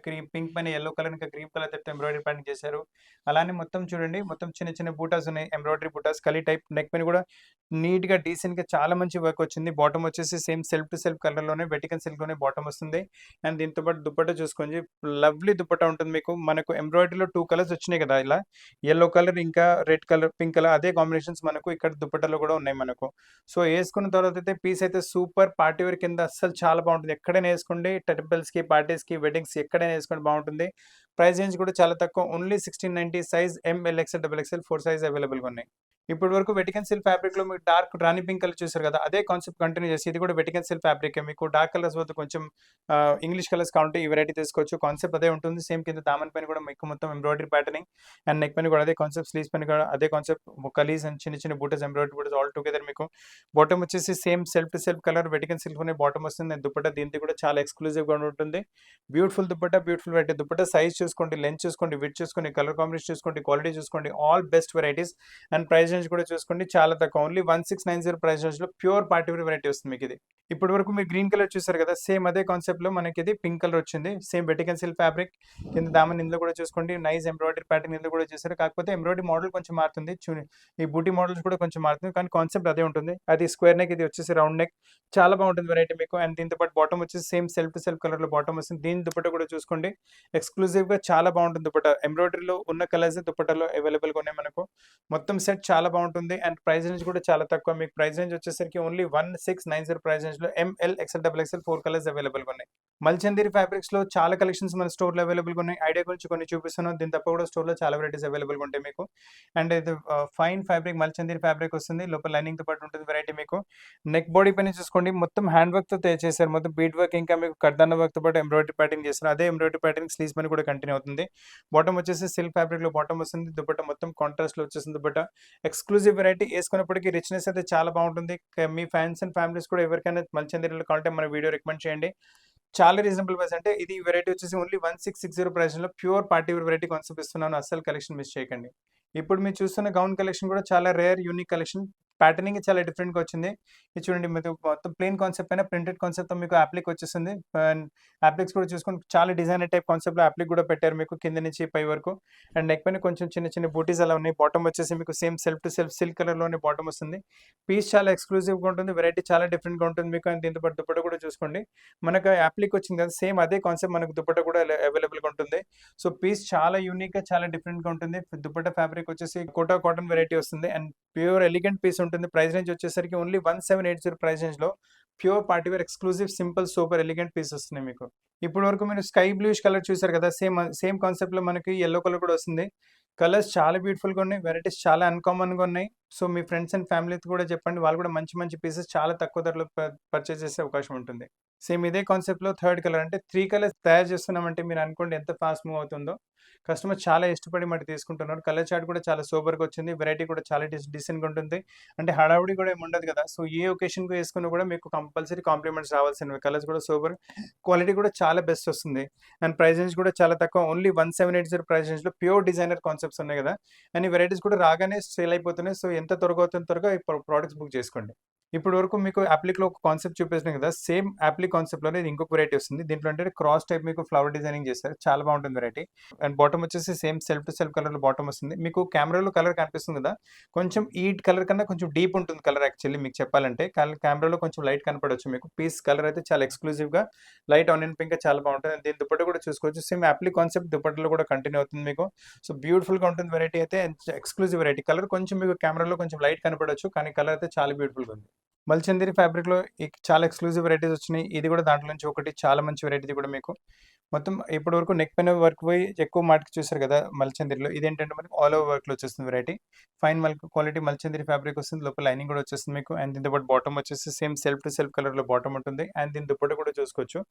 పింక్ పైన యెల్లో కలర్ ఇంకా క్రీమ్ కలర్ తోటి ఎంబ్రాయిడరీ ప్యాటర్న్ చేశారు. అలానే మొత్తం చూడండి. మొత్తం చిన్న చిన్న బూటాస్ ఉన్నాయి. ఎంబ్రాయిడరీ బూటాస్ కలీ టైప్. నెక్ పైన కూడా నీట్‌గా డీసెంట్‌గా చాలా మంచి వర్క్ వచ్చింది. బాటమ్ వచ్చేసి సేమ్ సెల్ఫ్ టు సెల్ఫ్ కలర్‌లోనే వెటికన్ సిల్క్‌లోనే బాటమ్ వస్తుంది. అండ్ దీంతో పాటు దుపట్టా చూసుకోండి. లవ్లీ దుపట్టా ఉంటుంది మీకు. మనకు ఎంబ్రాయిడరీలో 2 కలర్స్ వచ్చినాయి కదా! ఇలా యెల్లో కలర్ ఇంకా రెడ్ కలర్, పింక్ కలర్ అదే కాంబినేషన్స్ మనకు ఇక్కడ దుపట్టాలో కూడా ఉన్నాయి మనకు. సో, ఏసుకున్న తర్వాత అయితే పీస్ అయితే సూపర్ పార్టీ వేర్ కింద అస్సలు చాలా బాగుంటుంది. ఎక్కడైనా ఏసుకోండి. టెంపుల్స్‌కి, పార్టీస్‌కి, వెడ్డింగ్స్ ఎక్కడైనా ఏసుకోండి బాగుంటుంది. ప్రైస్ రేంజ్ కూడా చాలా తక్కువ. Only 1690 size ML, XL, double XL 4 size అవైలబుల్‌గా ఉన్నాయి. ఇప్పటి వరకు వెటికన్ సిల్క్ ఫ్యాబ్రిక్‌లో మీరు డార్క్ రాణి పింక్ కలర్ చూసారు కదా! అదే కాన్సెప్ట్ కంటిన్యూ చేసి ఇది కూడా వెటికన్ సిల్క్ ఫ్యాబ్రికే. మీకు డార్క్ కలర్స్ వద్దు కొంచెం ఇంగ్లీష్ కలర్స్ కావాలంటే ఈ వెరైటీ తీసుకోవచ్చు. కాన్సెప్ట్ అదే ఉంటుంది. సేమ్ కింద దామన్ పైన కూడా మీకు మొత్తం ఎంబ్రాయిడరీ ప్యాటర్నింగ్ అండ్ నెక్ పైన కూడా అదే కాన్సెప్ట్. స్లీవ్స్ పైన కూడా అదే కాన్సెప్ట్. కలీస్ అండ్ చిన్న చిన్న బూటాస్, ఎంబ్రాయిడరీ బూటాస్ ఆల్ టుగెదర్ మీకు. బాటమ్ వచ్చేసి same self to self colour Vatican సిల్క్‌లోనే బాటమ్ వస్తుంది. అండ్ దుపట్టా దీనిది కూడా చాలా ఎక్స్‌క్లూజివ్‌గా ఉంటుంది. Beautiful dupatta, beautiful variety. Dupatta size చూసుకోండి, లెంత్ చూసుకోండి, విడ్త్ చూసుకోండి, కలర్ కాంబినేషన్ చూసుకోండి, క్వాలిటీ చూసుకోండి. All best varieties. And price range కూడా చూసుకోండి. చాలా తక్కువ. ఓన్లీ 1690 ప్రైస్ రేంజ్‌లో ప్యూర్ పార్టీ వేర్ వెరైటీ వస్తుంది మీకిది. ఇప్పటి వరకు మీరు గ్రీన్ కలర్ చూసారు కదా! సేమ్ అదే కాన్సెప్ట్‌లో మనకిది పింక్ కలర్ వచ్చింది. Same Vatican silk fabric. కింద దామన్ ఇందులో కూడా చూసుకోండి. నైస్ ఎంబ్రాయిడరీ ప్యాటర్న్ ఇందులో కూడా చేశారు. కాకపోతే ఎంబ్రాయిడరీ మోడల్ కొంచెం మారుతుంది. ఈ బూటీ మోడల్స్ కూడా కొంచెం మారుతుంది. కానీ కాన్సెప్ట్ అదే ఉంటుంది. అది స్క్వేర్ నెక్, ఇది వచ్చేసి రౌండ్ నెక్. చాలా బాగుంటుంది వెరైటీ మీకు. అండ్ దీంతో పాటు బాటమ్ వచ్చేసి సేమ్ సెల్ఫ్ టు సెల్ఫ్ కలర్‌లో బాటమ్ వస్తుంది. దీని దుపట్టా కూడా చూసుకోండి. ఎక్స్‌క్లూజివ్‌గా చాలా బాగుంటుంది దుపట్టా. ఎంబ్రాయిడరీలో ఉన్న కలర్స్ దుపట్టాలో అవైలబుల్‌గా ఉన్నాయి మనకు. మొత్తం సెట్ చాలా బాగుంటుంది. అండ్ ప్రైస్ రేంజ్ కూడా చాలా తక్కువ. మీకు ప్రైస్ రేంజ్ వచ్చేసరికి ఓన్లీ 1690 ప్రైస్ రేంజ్‌లో ML, XL, double XL 4 colours అవైలబుల్‌గా ఉన్నాయి. మల్చందేరి ఫ్యాబ్రిక్స్‌లో చాలా కలెక్షన్స్ మన స్టోర్‌లో అవైలబుల్‌గా ఉన్నాయి. ఐడియా గురించి కొన్ని చూపిస్తున్నాను. దీని తప్ప కూడా స్టోర్‌లో చాలా వెరైటీస్ అవైలబుల్‌గా ఉంటాయి మీకు. అండ్ ఇది ఫైన్ ఫ్యాబ్రిక్ మల్చందేరి ఫ్యాబ్రిక్ వస్తుంది. లోపల లైనింగ్‌తో పాటు ఉంటుంది వెరైటీ మీకు. నెక్ బాడీ పైన చూసుకోండి. మొత్తం హ్యాండ్ వర్క్‌తో చేశారు. మొత్తం బీడ్ వర్క్ ఇంకా మీకు కడ్దానా వర్క్‌తో పాటు ఎంబ్రాయిడరీ ప్యాటర్న్ చేశారు. అదే ఎంబ్రాయిడరీ ప్యాటర్న్ స్లీవ్స్ పైన కూడా కంటిన్యూ అవుతుంది. బాటమ్ వచ్చేసి సిల్క్ ఫ్యాబ్రిక్‌లో బాటమ్ వస్తుంది. దుపట్టా మొత్తం కాంట్రాస్ట్‌లో వచ్చేసింది దుపట్టా. Exclusive variety. ఏసుకున్నప్పటికి రిచ్‌నెస్ అయితే చాలా బాగుంటుంది. మీ ఫ్యాన్స్ అండ్ ఫ్యామిలీస్ కూడా ఎవరికైనా మల్చందేరిలో కావాలంటే మన వీడియో రికమెండ్ చేయండి. చాలా రీజనబుల్ ప్రైస్. అంటే ఇది వెరైటీ వచ్చేసి ఓన్లీ 1660 ప్రైస్‌లో pure party wear variety concept ఇస్తున్నాను. అస్సలు కలెక్షన్ మిస్ చేయకండి. ఇప్పుడు మీరు చూస్తున్న గౌన్ కలెక్షన్ కూడా చాలా రేర్, యూనిక్ కలెక్షన్. ప్యాటర్నింగ్ చాలా డిఫరెంట్‌గా వచ్చింది. ఇది చూడండి మీకు మొత్తం ప్లెయిన్ కాన్సెప్ట్ పైన ప్రింటెడ్ కాన్సెప్ట్‌తో మీకు అప్లిక్ వచ్చేసింది. అండ్ అప్లిక్స్ కూడా చూసుకుంటే చాలా డిజైనర్ టైప్ కాన్సెప్ట్‌లో అప్లిక్ కూడా పెట్టారు మీకు కింద నుంచి పై వరకు. అండ్ నెక్ పైన కొంచెం చిన్న చిన్న బూటీస్ అలా ఉన్నాయి. బాటమ్ వచ్చేసి మీకు same self to self silk కలర్‌లోనే బాటమ్ వస్తుంది. పీస్ చాలా ఎక్స్‌క్లూజివ్‌గా ఉంటుంది. వెరైటీ చాలా డిఫరెంట్‌గా ఉంటుంది మీకు. అండ్ దీంతో పాటు దుపట్టా కూడా చూసుకోండి. మనకు అప్లిక్ వచ్చింది కదా! సేమ్ అదే కాన్సెప్ట్ మనకు దుపట్టా కూడా అవైలబుల్‌గా ఉంటుంది. సో, పీస్ చాలా యూనిక్‌గా, చాలా డిఫరెంట్‌గా ఉంటుంది. దుపట్టా ఫ్యాబ్రిక్ వచ్చేసి కోటా కాటన్ వెరైటీ వస్తుంది. అండ్ ప్యూర్ ఎలిగెంట్ పీస్ ఉంటుంది. ప్రైస్ రేంజ్ వచ్చేసరికి ఓన్లీ 1780 ప్రైస్ రేంజ్‌లో pure party wear exclusive simple super elegant piece వస్తున్నాయి మీకు. ఇప్పటి వరకు మీరు స్కై బ్లూయిష్ కలర్ చూసారు కదా! సేమ్ కాన్సెప్ట్‌లో మనకి యెల్లో కలర్ కూడా వస్తుంది. కలర్స్ చాలా బ్యూటిఫుల్‌గా ఉన్నాయి. వెరైటీస్ చాలా అన్‌కామన్‌గా ఉన్నాయి. సో, మీ ఫ్రెండ్స్ అండ్ ఫ్యామిలీతో కూడా చెప్పండి. వాళ్ళు కూడా మంచి మంచి పీసెస్ చాలా తక్కువ ధరలో పర్చేజ్ చేసే అవకాశం ఉంటుంది. సేమ్ ఇదే కాన్సెప్ట్‌లో థర్డ్ కలర్ అంటే 3 కలర్స్ తయారు చేస్తున్నామంటే మీరు అనుకోండి ఎంత ఫాస్ట్ మూవ్ అవుతుందో. కస్టమర్ చాలా ఇష్టపడి మరి తీసుకుంటున్నారు. కలర్ చార్ట్ కూడా చాలా సూపర్‌గా వచ్చింది. వెరైటీ కూడా చాలా డీసెంట్‌గా ఉంటుంది. అంటే హడావిడి కూడా ఏమి ఉండదు కదా! సో, ఏ ఒకేషన్‌కి వేసుకున్నా కూడా మీకు కంపల్సరీ కాంప్లిమెంట్స్ రావాల్సినవే. కలర్స్ కూడా సూపర్. క్వాలిటీ కూడా చాలా బెస్ట్ వస్తుంది. అండ్ ప్రైస్ రేంజ్ కూడా చాలా తక్కువ. ఓన్లీ 1780 ప్రైస్ రేంజ్‌లో ప్యూర్ డిజైనర్ కాన్సెప్ట్స్ ఉన్నాయి కదా! అండ్ ఈ వెరైటీస్ కూడా రాగానే సేల్ అయిపోతున్నాయి. సో, ఎంత త్వరగా అవుతుందో త్వరగా ఈ ప్రొడక్ట్స్ బుక్ చేసుకోండి. ఇప్పటి వరకు మీకు అప్లిక్‌లో ఒక కాన్సెప్ట్ చూపించాను కదా! సేమ్ అప్లిక్ కాన్సెప్ట్‌లోనే ఇది ఇంకొక వెరైటీ వస్తుంది. దీంట్లో ఏంటంటే క్రాస్ టైప్ మీకు ఫ్లవర్ డిజైనింగ్ చేశారు. చాలా బాగుంటుంది వెరైటీ. అండ్ బాటమ్ వచ్చేసి సేమ్ సెల్ఫ్ టు సెల్ఫ్ కలర్‌లో బాటమ్ వస్తుంది. మీకు కెమెరాలో కలర్ కనిపిస్తుంది కదా! కొంచెం ఈ కలర్ కన్నా కొంచెం డీప్ ఉంటుంది కలర్ యాక్చువల్లీ మీకు చెప్పాలంటే. కెమెరాలో కొంచెం లైట్ కనపడొచ్చు మీకు. పీస్ కలర్ అయితే చాలా ఎక్స్‌క్లూజివ్‌గా లైట్ ఆనియన్ పింక్ చాలా బాగుంటుంది. అండ్ దీని దుపట్టా కూడా చూసుకోవచ్చు. సేమ్ అప్లిక్ కాన్సెప్ట్ దుపట్టాలో కూడా కంటిన్యూ అవుతుంది మీకు. సో, బ్యూటిఫుల్‌గా ఉంటుంది వెరైటీ అయితే. Exclusive variety. కలర్ కొంచెం మీకు కెమెరాలో కొంచెం లైట్ కనపడొచ్చు. కానీ కలర్ అయితే చాలా బ్యూటిఫుల్‌గా ఉంది. మల్చందేరి ఫ్యాబ్రిక్‌లో చాలా ఎక్స్‌క్లూజివ్ వెరైటీస్ వచ్చినాయి. ఇది కూడా దాంట్లో నుంచి ఒకటి చాలా మంచి వెరైటీది కూడా మీకు. మొత్తం ఇప్పటి వరకు నెక్ పైన వర్క్ పోయి ఎక్కువ మటుకు చూసారు కదా! మల్చందేరిలో. ఇదేంటంటే మనకి ఆల్ ఓవర్ వర్క్‌లో వచ్చేస్తుంది వెరైటీ. ఫైన్ క్వాలిటీ మల్చందేరి ఫ్యాబ్రిక్ వస్తుంది. లోపల లైనింగ్ కూడా వచ్చేస్తుంది మీకు. అండ్ దీంతో పాటు బాటమ్ వచ్చేసి సేమ్ సెల్ఫ్ టు సెల్ఫ్ కలర్‌లో బాటమ్ ఉంటుంది. అండ్ దీని దుపట్టా కూడా చూసుకోవచ్చు.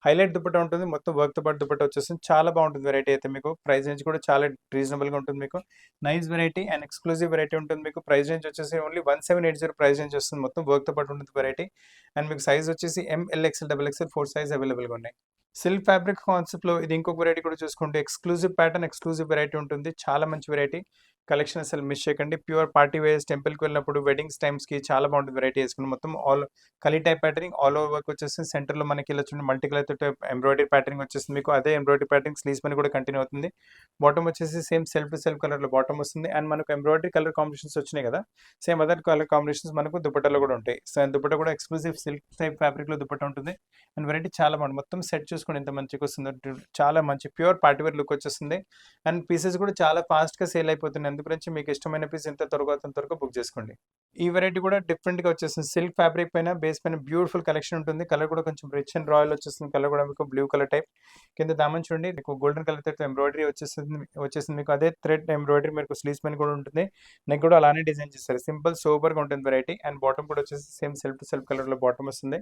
హైలైట్ దుపట్టా ఉంటుంది. మొత్తం వర్క్‌తో పాటు దుపట్టా వచ్చేస్తుంది. చాలా బాగుంటుంది వెరైటీ అయితే మీకు. ప్రైస్ రేంజ్ కూడా చాలా రీజనబుల్‌గా ఉంటుంది మీకు. Nice variety and exclusive variety ఉంటుంది మీకు. ప్రైస్ రేంజ్ వచ్చేసి ఓన్లీ 1780 ప్రైస్ రేంజ్ వస్తుంది. మొత్తం వర్క్‌తో పాటు ఉంటుంది వెరైటీ. అండ్ మీకు సైజ్ వచ్చేసి M, L, XL, double XL 4 size అవైలబుల్‌గా ఉన్నాయి. సిల్క్ ఫ్యాబ్రిక్ కాన్సెప్ట్‌లో ఇది ఇంకొక వెరైటీ కూడా చూసుకుంటే ఎక్స్‌క్లూజివ్ ప్యాటర్న్, ఎక్స్‌క్లూజివ్ వెరైటీ ఉంటుంది. చాలా మంచి వెరైటీ. కలెక్షన్ అసలు మిస్ చేయకండి. ప్యూర్ పార్టీ వేర్స్ టెంపుల్‌కి వెళ్ళినప్పుడు వెడ్డింగ్స్ టైమ్స్‌కి చాలా బాగుంటుంది వెరైటీ వేసుకుని. మొత్తం kali type patterning all over work వచ్చేసి సెంటర్‌లో మనకి ఇలా చూడండి మల్టీ కలర్ తోటి ఎంబ్రాయిడరీ ప్యాటర్నింగ్ వచ్చేస్తుంది మీకు. అదే ఎంబ్రాయిడరీ ప్యాటర్నింగ్ స్లీవ్స్ పైన కూడా కంటిన్యూ అవుతుంది. బాటమ్ వచ్చేసి సేమ్ సెల్ఫ్ టు సెల్ఫ్ కలర్‌లో బాటమ్ వస్తుంది. అండ్ మనకు ఎంబ్రాయిడరీ కలర్ కాంబినేషన్స్ వచ్చినాయి కదా! సేమ్ అదర్ కలర్ కాంబినేషన్స్ మనకు దుపట్టాలో కూడా ఉంటాయి. సో, దుపట్టా కూడా ఎక్స్‌క్లూజివ్ సిల్క్ టైప్ ఫ్యాబ్రిక్‌లో దుపట్టా ఉంటుంది. అండ్ వెరైటీ చాలా బాగుంది. మొత్తం సెట్ చూసుకోండి ఎంత మంచిగా వస్తుందో. చాలా మంచి ప్యూర్ పార్టీ వేర్ లుక్ వచ్చేస్తుంది. అండ్ పీసెస్ కూడా చాలా ఫాస్ట్‌గా సేల్ అయిపోతున్నాయి. అందు గురించి మీకు ఇష్టమైన పీస్ ఎంత త్వరగా అవుతుందో త్వరగా బుక్ చేసుకోండి. ఈ వెరైటీ కూడా డిఫరెంట్‌గా వచ్చేస్తుంది. సిల్క్ ఫ్యాబ్రిక్ పైన బేస్ పైన బ్యూటిఫుల్ కలెక్షన్ ఉంటుంది. కలర్ కూడా కొంచెం రిచ్ అండ్ రాయల్ వచ్చేస్తుంది. కలర్ కూడా మీకు బ్లూ కలర్ టైప్. కింద దామన్ చూడండి మీకు గోల్డెన్ కలర్ తోటి ఎంబ్రాయిడరీ వచ్చేసింది మీకు. అదే థ్రెడ్ ఎంబ్రాయిడరీ మీకు స్లీవ్స్ పైన కూడా ఉంటుంది. నెక్ కూడా అలానే డిజైన్ చేస్తారు. సింపుల్ సూపర్‌గా ఉంటుంది వెరైటీ. అండ్ బాటమ్ కూడా వచ్చేసి సేమ్ సెల్ఫ్ టు సెల్ఫ్ కలర్‌లో బాటమ్ వస్తుంది.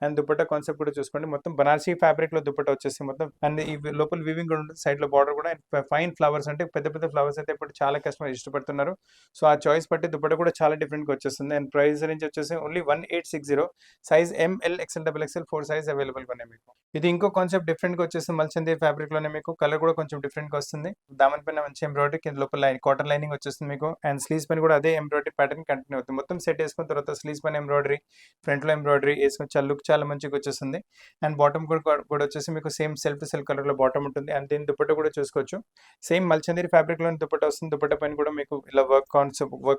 అండ్ దుపట్టా కాన్సెప్ట్ కూడా చూసుకోండి. మొత్తం బనారసి ఫ్యాబ్రిక్‌లో దుపట్టా వచ్చేసి మొత్తం అండ్ ఈ లోపల వీవింగ్ కూడా ఉంటుంది. సైడ్‌లో బార్డర్ కూడా ఫైన్ ఫ్లవర్స్ అంటే పెద్ద పెద్ద ఫ్లవర్స్ అయితే ఇప్పుడు చాలా కస్టమర్ ఇష్టపడుతున్నారు. సో, ఆ చాయిస్ బట్టి దుపట్టా కూడా చాలా డిఫరెంట్‌గా వచ్చేస్తుంది. అండ్ ప్రైస్ రేంజ్ వచ్చేసి ఓన్లీ 1860 సైజ్ ఎం, L, XL, double XL 4 size అవైలబుల్‌గా ఉన్నాయి మీకు. ఇది ఇంకో కాన్సెప్ట్ డిఫరెంట్‌గా వచ్చేస్తుంది. మల్చందేరి ఫ్యాబ్రిక్‌లోనే మీకు కలర్ కూడా కొంచెం డిఫరెంట్‌గా వస్తుంది. దామన్ పైన మంచి ఎంబ్రాయిడరీ కింద లోపల కాటన్ లైనింగ్ వచ్చేస్తుంది మీకు. అండ్ స్లీవ్స్ పైన కూడా అదే ఎంబ్రాయిడరీ ప్యాటర్న్ కంటిన్యూ అవుతుంది. మొత్తం సెట్ వేసుకున్న తర్వాత స్లీవ్స్ పైన ఎంబ్రాయిడరీ, ఫ్రంట్‌లో ఎంబ్రాయిడరీ వేసుకొని లుక్ చాలా మంచిగా వచ్చేస్తుంది. అండ్ బాటమ్ కూడా వచ్చేసి మీకు సేమ్ సెల్ఫ్ టు సెల్ఫ్ కలర్‌లో బాటమ్ ఉంటుంది. అండ్ దీని దుపట్టా కూడా చూసుకోవచ్చు. సేమ్ మల్చందేరి ఫ్యాబ్రిక్‌లోని దుపట్టా వస్తుంది. దుపట్టా పైన కూడా మీకు ఇలా వర్క్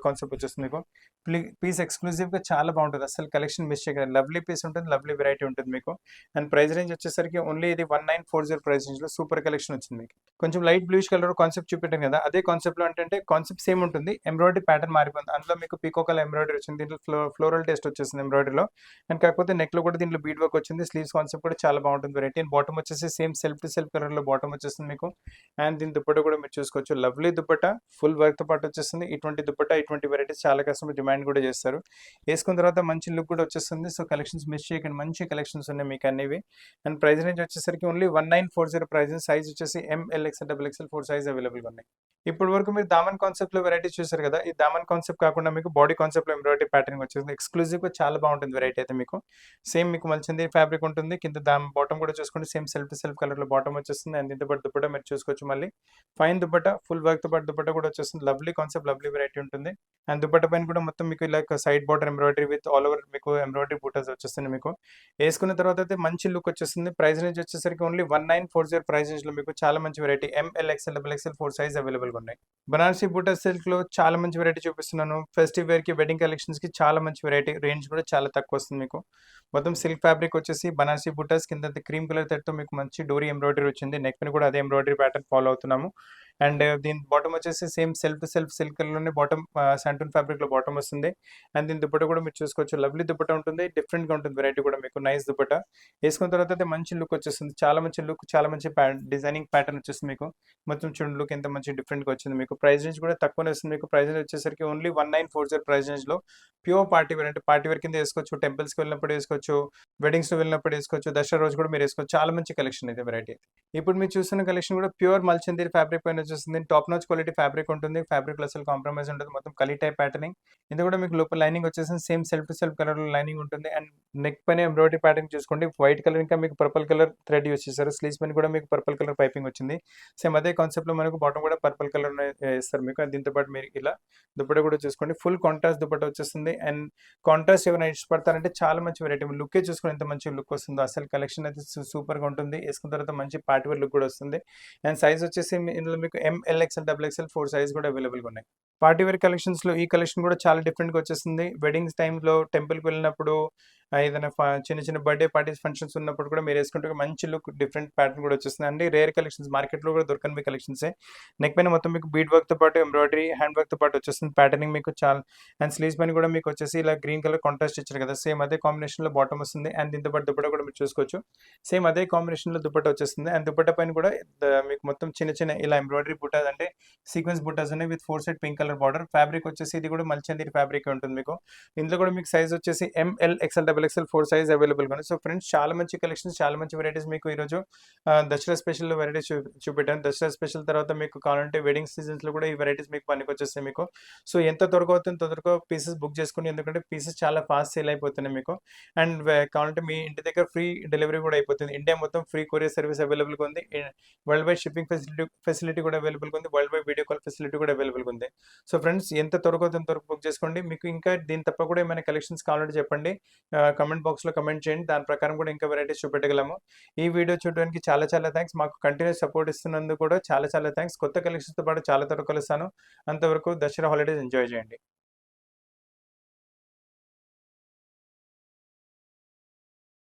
కాన్సెప్ట్ వచ్చేస్తుంది మీకు. పీస్ ఎక్స్‌క్లూజివ్‌గా చాలా బాగుంటుంది. అసలు కలెక్షన్ మిస్ చేయకండి. లవ్లీ పీస్ ఉంటుంది. లవ్లీ వెరైటీ ఉంటుంది మీకు. అండ్ ప్రైస్ రేంజ్ వచ్చేసరికి ఓన్లీ ఇది 1940 ప్రైస్ రేంజ్‌లో సూపర్ కలెక్షన్ వచ్చింది మీకు. కొంచెం లైట్ బ్లూయిష్ కలర్ కాన్సెప్ట్ చూపెట్టాను కదా! అదే కాన్సెప్ట్‌లో ఏంటంటే కాన్సెప్ట్ సేమ్ ఉంటుంది. ఎంబ్రాయిడరీ ప్యాటర్న్ మారిపోయింది. అందులో మీకు పీకాక్ ఎంబ్రాయిడరీ వచ్చింది. దీంట్లో ఫ్లోరల్ టేస్ట్ వచ్చేసింది ఎంబ్రాయిడరీలో. అండ్ కాకపోతే నెక్‌లో కూడా దీంట్లో బీడ్ వర్క్ వచ్చింది. స్లీవ్స్ కాన్సెప్ట్ కూడా చాలా బాగుంటుంది వెరైటీ. అండ్ బాటమ్ వచ్చేసి సేమ్ సెల్ఫ్ టు సెల్ఫ్ కలర్‌లో బాటమ్ వచ్చేస్తుంది మీకు. అండ్ దీని దుపట్టా కూడా మీరు చూసుకోవచ్చు. లవ్లీ దుపట్టా ఫుల్ వర్క్‌తో పాటు వచ్చేస్తుంది. ఇటువంటి దుపట్టా, ఇటువంటి వెరైటీస్ చాలా కస్టమర్ డిమాండ్ కూడా చేస్తారు. వేసుకున్న తర్వాత మంచి లుక్ కూడా వచ్చేస్తుంది. సో, కలెక్షన్స్ మిస్ చేయకండి. మంచి కలెక్షన్స్ ఉన్నాయి మీకు అన్నివి. అండ్ ప్రైస్ రేంజ్ వచ్చేసరికి ఓన్లీ 1940 ప్రైస్. సైజ్ వచ్చేసి M, L, XL, double XL 4 size అవైలబుల్‌గా ఉన్నాయి. ఇప్పటి వరకు మీరు దామన్ కాన్సెప్ట్‌లో వెరైటీస్ చూసారు కదా! ఈ దామన్ కాన్సెప్ట్ కాకుండా మీకు బాడీ కాన్సెప్ట్‌లో ఎంబ్రాయిడరీ ప్యాటర్న్ వచ్చేసింది. ఎక్స్‌క్లూజివ్‌గా చాలా బాగుంటుంది వెరైటీ అయితే మీకు. సేమ్ మీకు మల్చందేరి ఫ్యాబ్రిక్ ఉంటుంది. కింద బాటమ్ కూడా చూసుకోండి. సేమ్ సెల్ఫ్ టు సెల్ఫ్ కలర్‌లో బాటమ్ వచ్చేస్తుంది. అండ్ దీంతో పాటు దుపట్టా మీరు చూసుకోవచ్చు మళ్ళీ. ఫైన్ దుపట్టా, ఫుల్ వర్క్‌తో పాటు దుపట్టా కూడా వచ్చేస్తుంది. లవ్లీ కాన్సెప్ట్, లవ్లీ వెరైటీ ఉంటుంది. అండ్ దుపట్టా పైన కూడా మొత్తం మీకు ఇలా side border embroidery with all over మీకు ఎంబ్రాయిడరీ బూటాస్ వచ్చేస్తుంది మీకు. వేసుకున్న తర్వాత అయితే మంచి లుక్ వచ్చేస్తుంది. ప్రైస్ రేంజ్ వచ్చేసరికి ఓన్లీ 1940 ప్రైస్ రేంజ్‌లో మీకు చాలా మంచి variety M, L, XL, double XL 4 size అవైలబుల్‌గా ఉన్నాయి. బనారసి బూటా సిల్క్‌లో చాలా మంచి వెరైటీ చూపిస్తున్నాను. ఫెస్టివ్ వేర్‌కి, వెడ్డింగ్ కలెక్షన్స్‌కి చాలా మంచి వెరైటీ. రేంజ్ కూడా చాలా తక్కువ వస్తుంది మీకు. మొత్తం సిల్క్ ఫ్యాబ్రిక్ వచ్చేసి బనారసి బూటాస్ కింద క్రీమ్ కలర్ థ్రెడ్‌తో మీకు మంచి డోరీ ఎంబ్రాయిడరీ వచ్చింది. నెక్ పైన కూడా అదే ఎంబ్రాయిడరీ ప్యాటర్న్ ఫాలో అవుతున్నాము. అండ్ దీని బాటమ్ వచ్చేసి same self to self silk లోనే బాటమ్ శాంటూన్ ఫ్యాబ్రిక్ లో బాటమ్ వస్తుంది. అండ్ దీని దుపట్టా కూడా మీరు చూసుకోవచ్చు, లవ్లీ దుపట్టా ఉంటుంది, డిఫరెంట్ గా ఉంటుంది వెరైటీ కూడా మీకు నైస్ దుపట్టా. వేసుకున్న తర్వాత అయితే మంచి లుక్ వచ్చేస్తుంది, చాలా మంచి లుక్, చాలా మంచి డిజైనింగ్ ప్యాటర్న్ వచ్చేస్తుంది మీకు. మొత్తం చూడండి లుక్ ఎంత మంచి డిఫరెంట్ గా వచ్చింది మీకు. ప్రైస్ రేంజ్ కూడా తక్కువనే వస్తుంది మీకు. ప్రైస్ రేంజ్ వచ్చేసరికి ఓన్లీ 1940 ప్రైస్ రేంజ్ లో ప్యూర్ పార్టీ వేర్, అంటే పార్టీ వేర్ కింద వేసుకోవచ్చు, టెంపుల్స్ కి వెళ్ళినప్పుడు వేసుకోవచ్చు, వెడ్డింగ్స్ కి వెళ్ళినప్పుడు వేసుకోవచ్చు, దసరా రోజు కూడా మీరు వేసుకోవచ్చు. చాలా మంచి కలెక్షన్ అయితే వెరైటీ. ఇప్పుడు మీరు చూస్తున్న కలెక్షన్ కూడా ప్యూర్ మల్చందీర్ ఫ్యాబ్రిక్ పైన వచ్చేస్తుంది. టాప్ నాచ్ క్వాలిటీ ఫ్యాబ్రిక్ ఉంటుంది, ఫ్యాబ్రిక్ లో అసలు కాంప్రమైజ్ ఉంటుంది, మొత్తం కలీ టైప్ ప్యాటర్నింగ్. ఇది కూడా మీకు లోపల లైనింగ్ వచ్చేసి same self to self colour లో లైనింగ్ ఉంటుంది. అండ్ నెక్ పైన ఎంబ్రాయిడరీ ప్యాటర్న్ చూసుకోండి, వైట్ కలర్ ఇంకా మీకు పర్పుల్ కలర్ థ్రెడ్ యూస్ చేశారు. స్లీవ్స్ పైన కూడా మీకు పర్పుల్ కలర్ పైపింగ్ వచ్చింది. సేమ్ అదే కాన్సెప్ట్ లో మనకు బాటమ్ కూడా పర్పుల్ కలర్ ఇస్తారు మీకు. And దీంతో పాటు మీరు ఇలా దుపట్టా కూడా చూసుకోండి, ఫుల్ కాంట్రాస్ట్ దుపట్టా వచ్చేస్తుంది. అండ్ కాంట్రాస్ట్ ఏమైనా ఇష్టపడతారంటే చాలా మంచి వెరైటీ. లుక్ చూసుకుని ఎంత మంచి లుక్ వస్తుందో, అసలు కలెక్షన్ అయితే సూపర్ గా ఉంటుంది. వేసుకున్న తర్వాత మంచి పార్టీ వేర్ లుక్ కూడా వస్తుంది. అండ్ సైజ్ వచ్చేసి ఇందులో మీకు ML, XL, XXL 4 సైజ్ కూడా అవైలబుల్ గా ఉన్నాయి. పార్టీ వేర్ కలెక్షన్స్ లో ఈ కలెక్షన్ కూడా చాలా డిఫరెంట్ గా వచ్చేస్తుంది. వెడ్డింగ్స్ టైంలో టెంపుల్ కి వెళ్ళినప్పుడు, ఏదైనా చిన్న చిన్న బర్త్డే పార్టీస్ ఫంక్షన్స్ ఉన్నప్పుడు కూడా మీరు వేసుకుంటే ఒక మంచి లుక్, డిఫరెంట్ ప్యాటర్న్ కూడా వచ్చేస్తుంది. అండి రేర్ కలెక్షన్స్, మార్కెట్ లో కూడా దొరకని కలెక్షన్స్. నెక్ పైన మొత్తం మీకు బీడ్ వర్క్ తో పాటు ఎంబ్రాయిడరీ, హ్యాండ్ వర్క్ తో పాటు వచ్చేస్తుంది ప్యాటర్నింగ్ మీకు చాలా. అండ్ స్లీవ్స్ పైన కూడా మీకు వచ్చేసి ఇలా గ్రీన్ కలర్ కాంట్రాస్ట్ ఇచ్చారు కదా, సేమ్ అదే కాంబినేషన్ లో బాటమ్ వస్తుంది. అండ్ దీంతో పాటు దుపట్టా కూడా మీరు చూసుకోవచ్చు, సేమ్ అదే కాంబినేషన్ లో దుపట్టా వచ్చేస్తుంది. అండ్ దుపట్టా పైన కూడా మీకు మొత్తం చిన్న చిన్న ఇలా ఎంబ్రాయిడరీ బుటాస్, అంటే సీక్వెన్స్ బుటాస్ ఉన్నాయి with 4 side pink colour border. Fabric వచ్చేసి ఇది కూడా మల్చందీర్ ఫ్యాబ్రిక్ ఉంటుంది మీకు. ఇందులో కూడా మీకు సైజ్ వచ్చేసి ML, XL, XXL 4 size available గా ఉంది. సో ఫ్రెండ్స్, చాలా మంచి కలెక్షన్స్, చాలా మంచి వెరైటీస్ మీకు ఈ రోజు దసరా స్పెషల్ వెరైటీస్ చూపెట్టాను. దసరా స్పెషల్ తర్వాత మీకు కావాలంటే వెడ్డింగ్ సీజన్స్ లో కూడా ఈ వెరైటీస్ మీకు పనికొచ్చేస్తాయి మీకు. సో ఎంత త్వరగా అవుతుంది త్వరగా పీసెస్ బుక్ చేసుకుని, ఎందుకంటే పీసెస్ చాలా ఫాస్ట్ సేల్ అయిపోతున్నాయి మీకు. అండ్ కావాలంటే మీ ఇంటి దగ్గర ఫ్రీ డెలివరీ కూడా అయిపోతుంది. ఇండియా మొత్తం ఫ్రీ కొరియర్ సర్వీస్ అవైలబుల్ గా ఉంది. వరల్డ్ వైడ్ షిప్పింగ్ ఫెసిలిటీ కూడా అవైలబుల్ గా ఉంది. World wide video call facility కూడా అవైలబుల్ గా ఉంది. సో ఫ్రెండ్స్, ఎంత త్వరగా అవుతుంది త్వరగా బుక్ చేసుకోండి. మీకు ఇంకా దీని తప్ప కూడా ఏమైనా కలెక్షన్స్ కావాలంటే చెప్పండి, కమెంట్ బాక్స్ లో కమెంట్ చేయండి. దాని ప్రకారం కూడా ఇంకా వెరైటీస్ చూపెట్టగలము. ఈ వీడియో చూడడానికి చాలా చాలా థ్యాంక్స్. మాకు కంటిన్యూస్ సపోర్ట్ ఇస్తున్నందుకు కూడా చాలా చాలా థ్యాంక్స్. కొత్త కలెక్షన్స్ తో పాటు చాలా త్వరగా కలుస్తాను. అంతవరకు దసరా హాలిడేస్ ఎంజాయ్ చేయండి.